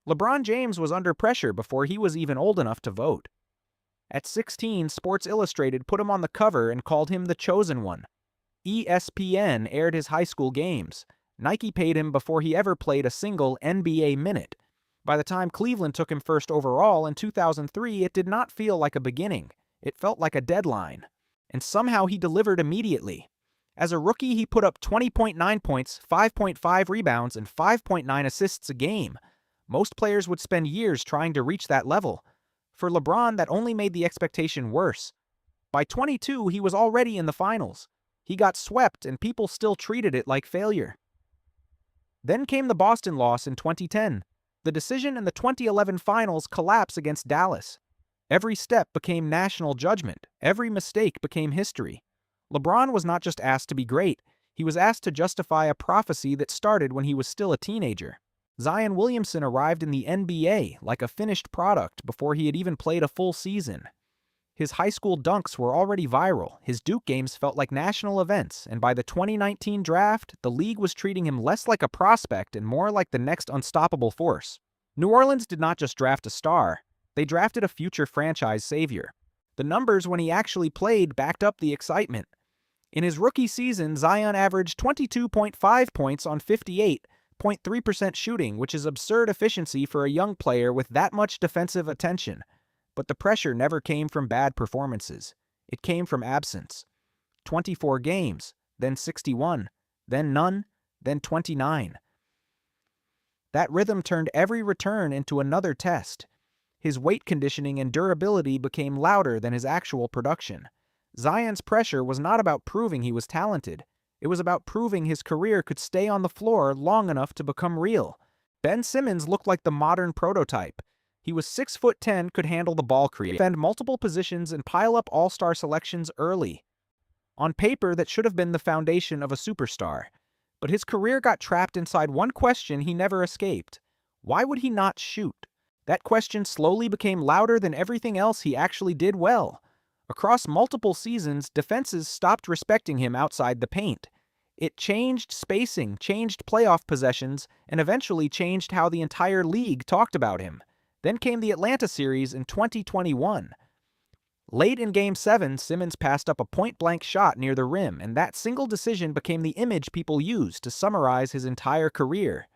LeBron James was under pressure before he was even old enough to vote. At 16, Sports Illustrated put him on the cover and called him the chosen one. ESPN aired his high school games. Nike paid him before he ever played a single NBA minute. By the time Cleveland took him first overall in 2003, it did not feel like a beginning. It felt like a deadline. And somehow he delivered immediately. As a rookie, he put up 20.9 points, 5.5 rebounds, and 5.9 assists a game. Most players would spend years trying to reach that level. For LeBron, that only made the expectation worse. By 22, he was already in the finals. He got swept, and people still treated it like failure. Then came the Boston loss in 2010. The decision in the 2011 finals collapse against Dallas. Every step became national judgment. Every mistake became history. LeBron was not just asked to be great. He was asked to justify a prophecy that started when he was still a teenager. Zion Williamson arrived in the NBA like a finished product before he had even played a full season. His high school dunks were already viral, his Duke games felt like national events, and by the 2019 draft, the league was treating him less like a prospect and more like the next unstoppable force. New Orleans did not just draft a star, they drafted a future franchise savior. The numbers when he actually played backed up the excitement. In his rookie season, Zion averaged 22.5 points on 58.3% shooting, which is absurd efficiency for a young player with that much defensive attention. But the pressure never came from bad performances. It came from absence. 24 games, then 61, then none, then 29. That rhythm turned every return into another test. His weight conditioning and durability became louder than his actual production. Zion's pressure was not about proving he was talented. It was about proving his career could stay on the floor long enough to become real. Ben Simmons looked like the modern prototype. He was 6'10", could handle the ball, defend multiple positions, and pile up all-star selections early. On paper, that should have been the foundation of a superstar. But his career got trapped inside one question he never escaped. Why would he not shoot? That question slowly became louder than everything else he actually did well. Across multiple seasons, defenses stopped respecting him outside the paint. It changed spacing, changed playoff possessions, and eventually changed how the entire league talked about him. Then came the Atlanta series in 2021. Late in Game 7, Simmons passed up a point-blank shot near the rim, and that single decision became the image people used to summarize his entire career.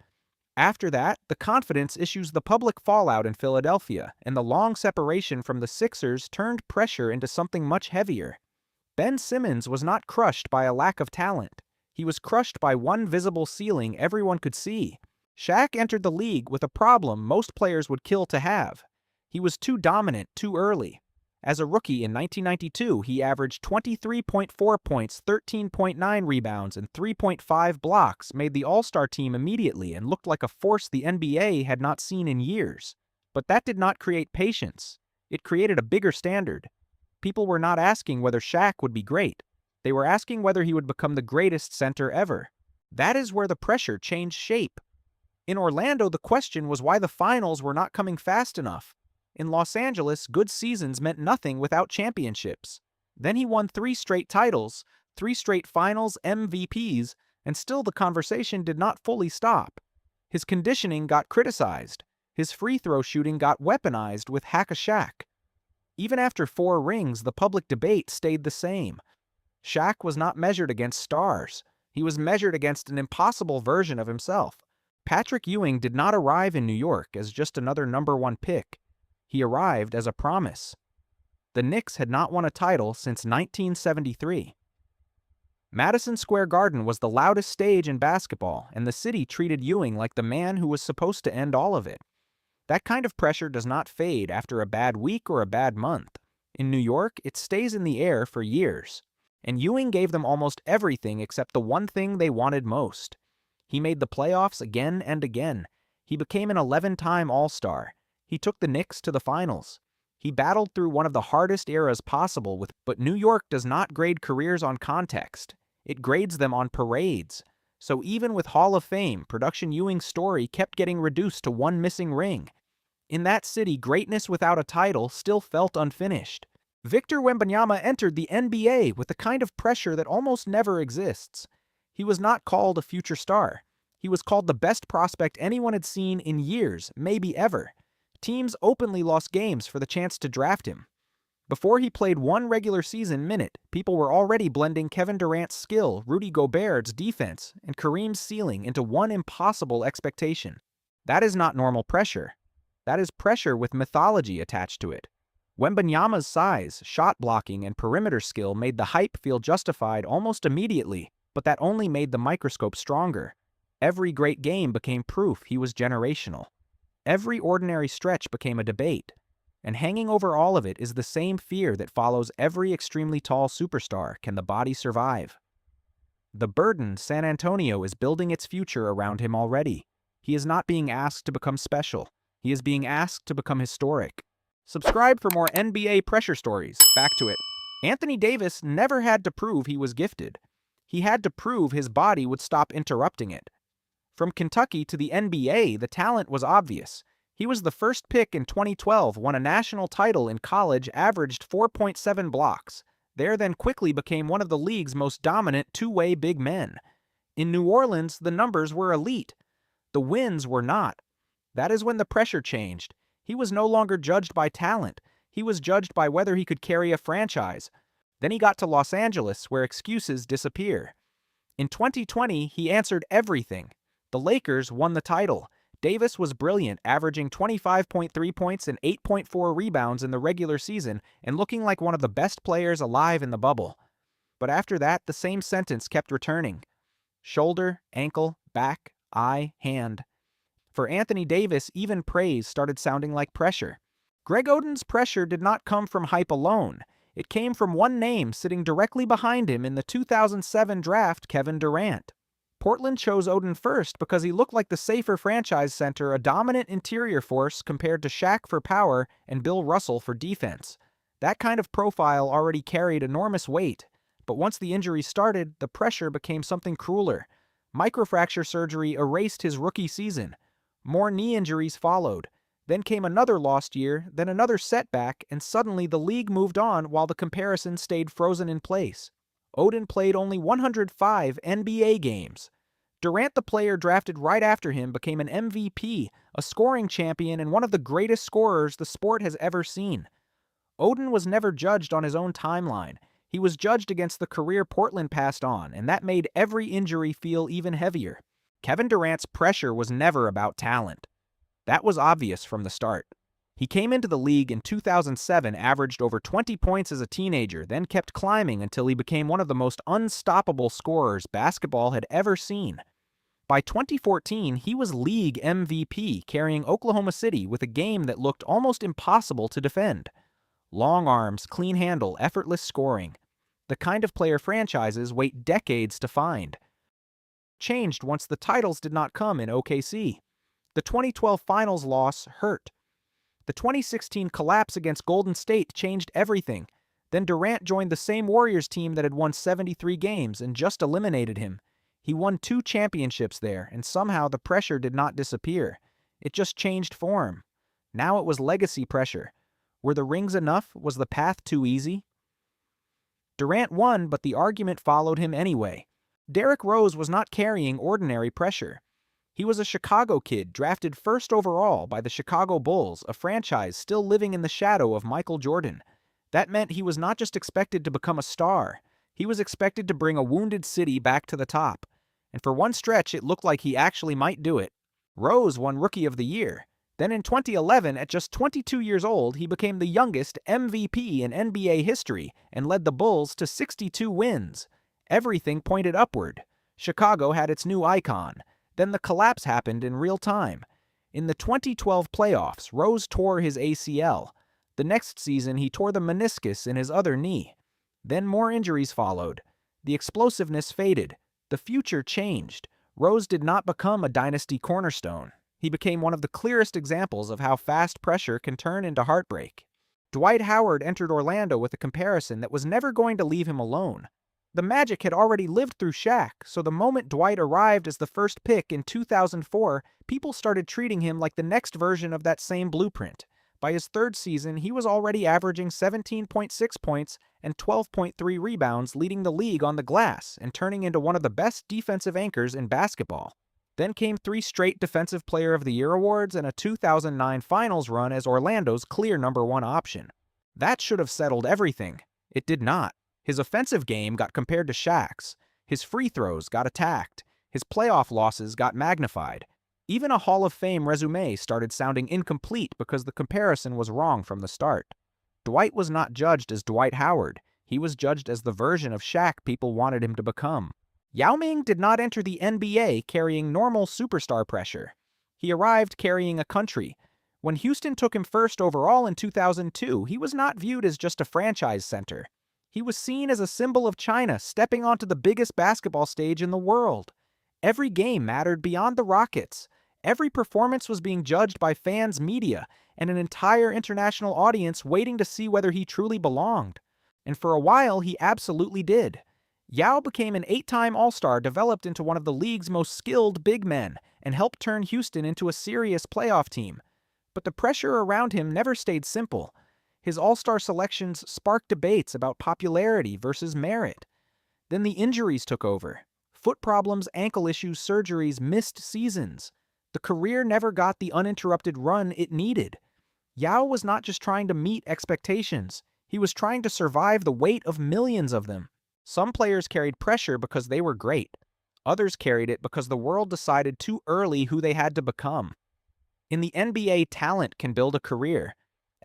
After that, the confidence issues, the public fallout in Philadelphia, and the long separation from the Sixers turned pressure into something much heavier. Ben Simmons was not crushed by a lack of talent. He was crushed by one visible ceiling everyone could see. Shaq entered the league with a problem most players would kill to have. He was too dominant too early. As a rookie in 1992, he averaged 23.4 points, 13.9 rebounds, and 3.5 blocks, made the All-Star team immediately, and looked like a force the NBA had not seen in years. But that did not create patience. It created a bigger standard. People were not asking whether Shaq would be great. They were asking whether he would become the greatest center ever. That is where the pressure changed shape. In Orlando, the question was why the finals were not coming fast enough. In Los Angeles, good seasons meant nothing without championships. Then he won 3 straight titles, 3 straight finals MVPs, and still the conversation did not fully stop. His conditioning got criticized. His free throw shooting got weaponized with Hack-a-Shaq. Even after 4 rings, the public debate stayed the same. Shaq was not measured against stars. He was measured against an impossible version of himself. Patrick Ewing did not arrive in New York as just another #1 pick. He arrived as a promise. The Knicks had not won a title since 1973. Madison Square Garden was the loudest stage in basketball, and the city treated Ewing like the man who was supposed to end all of it. That kind of pressure does not fade after a bad week or a bad month. In New York, it stays in the air for years. And Ewing gave them almost everything except the one thing they wanted most. He made the playoffs again and again. He became an 11-time All-Star. He took the Knicks to the finals. He battled through one of the hardest eras possible, but New York does not grade careers on context. It grades them on parades. So even with Hall of Fame, Production Ewing's story kept getting reduced to one missing ring. In that city, greatness without a title still felt unfinished. Victor Wembanyama entered the NBA with the kind of pressure that almost never exists. He was not called a future star. He was called the best prospect anyone had seen in years, maybe ever. Teams openly lost games for the chance to draft him. Before he played one regular season minute, people were already blending Kevin Durant's skill, Rudy Gobert's defense, and Kareem's ceiling into one impossible expectation. That is not normal pressure. That is pressure with mythology attached to it. Wembanyama's size, shot blocking, and perimeter skill made the hype feel justified almost immediately, but that only made the microscope stronger. Every great game became proof he was generational. Every ordinary stretch became a debate. And hanging over all of it is the same fear that follows every extremely tall superstar: can the body survive? The burden San Antonio is building its future around him already. He is not being asked to become special. He is being asked to become historic. Subscribe for more NBA pressure stories. Back to it. Anthony Davis never had to prove he was gifted. He had to prove his body would stop interrupting it. From Kentucky to the NBA, the talent was obvious. He was the first pick in 2012, won a national title in college, averaged 4.7 blocks. There then quickly became one of the league's most dominant two-way big men. In New Orleans, the numbers were elite. The wins were not. That is when the pressure changed. He was no longer judged by talent. He was judged by whether he could carry a franchise. Then he got to Los Angeles, where excuses disappear. In 2020, he answered everything. The Lakers won the title. Davis was brilliant, averaging 25.3 points and 8.4 rebounds in the regular season and looking like one of the best players alive in the bubble. But after that, the same sentence kept returning. Shoulder, ankle, back, eye, hand. For Anthony Davis, even praise started sounding like pressure. Greg Oden's pressure did not come from hype alone. It came from one name sitting directly behind him in the 2007 draft, Kevin Durant. Portland chose Oden first because he looked like the safer franchise center, a dominant interior force compared to Shaq for power and Bill Russell for defense. That kind of profile already carried enormous weight, but once the injuries started, the pressure became something crueler. Microfracture surgery erased his rookie season. More knee injuries followed. Then came another lost year, then another setback, and suddenly the league moved on while the comparison stayed frozen in place. Oden played only 105 NBA games. Durant, the player drafted right after him, became an MVP, a scoring champion, and one of the greatest scorers the sport has ever seen. Oden was never judged on his own timeline. He was judged against the career Portland passed on, and that made every injury feel even heavier. Kevin Durant's pressure was never about talent. That was obvious from the start. He came into the league in 2007, averaged over 20 points as a teenager, then kept climbing until he became one of the most unstoppable scorers basketball had ever seen. By 2014, he was league MVP, carrying Oklahoma City with a game that looked almost impossible to defend. Long arms, clean handle, effortless scoring. The kind of player franchises wait decades to find. Changed once the titles did not come in OKC. The 2012 finals loss hurt. The 2016 collapse against Golden State changed everything. Then Durant joined the same Warriors team that had won 73 games and just eliminated him. He won 2 championships there, and somehow the pressure did not disappear. It just changed form. Now it was legacy pressure. Were the rings enough? Was the path too easy? Durant won, but the argument followed him anyway. Derrick Rose was not carrying ordinary pressure. He was a Chicago kid drafted first overall by the Chicago Bulls, a franchise still living in the shadow of Michael Jordan. That meant he was not just expected to become a star. He was expected to bring a wounded city back to the top. And for one stretch, it looked like he actually might do it. Rose won Rookie of the Year. Then in 2011, at just 22 years old, he became the youngest MVP in NBA history and led the Bulls to 62 wins. Everything pointed upward. Chicago had its new icon. Then the collapse happened in real time. In the 2012 playoffs, Rose tore his ACL. The next season, he tore the meniscus in his other knee. Then more injuries followed. The explosiveness faded. The future changed. Rose did not become a dynasty cornerstone. He became one of the clearest examples of how fast pressure can turn into heartbreak. Dwight Howard entered Orlando with a comparison that was never going to leave him alone. The Magic had already lived through Shaq, so the moment Dwight arrived as the first pick in 2004, people started treating him like the next version of that same blueprint. By his third season, he was already averaging 17.6 points and 12.3 rebounds, leading the league on the glass and turning into one of the best defensive anchors in basketball. Then came 3 straight Defensive Player of the Year awards and a 2009 finals run as Orlando's clear #1 option. That should have settled everything. It did not. His offensive game got compared to Shaq's. His free throws got attacked. His playoff losses got magnified. Even a Hall of Fame resume started sounding incomplete because the comparison was wrong from the start. Dwight was not judged as Dwight Howard. He was judged as the version of Shaq people wanted him to become. Yao Ming did not enter the NBA carrying normal superstar pressure. He arrived carrying a country. When Houston took him first overall in 2002, he was not viewed as just a franchise center. He was seen as a symbol of China stepping onto the biggest basketball stage in the world. Every game mattered beyond the Rockets. Every performance was being judged by fans, media, and an entire international audience waiting to see whether he truly belonged. And for a while, he absolutely did. Yao became an 8-time All-Star, developed into one of the league's most skilled big men, and helped turn Houston into a serious playoff team. But the pressure around him never stayed simple. His All-Star selections sparked debates about popularity versus merit. Then the injuries took over. Foot problems, ankle issues, surgeries, missed seasons. The career never got the uninterrupted run it needed. Yao was not just trying to meet expectations. He was trying to survive the weight of millions of them. Some players carried pressure because they were great. Others carried it because the world decided too early who they had to become. In the NBA, talent can build a career.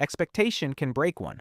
Expectation can break one.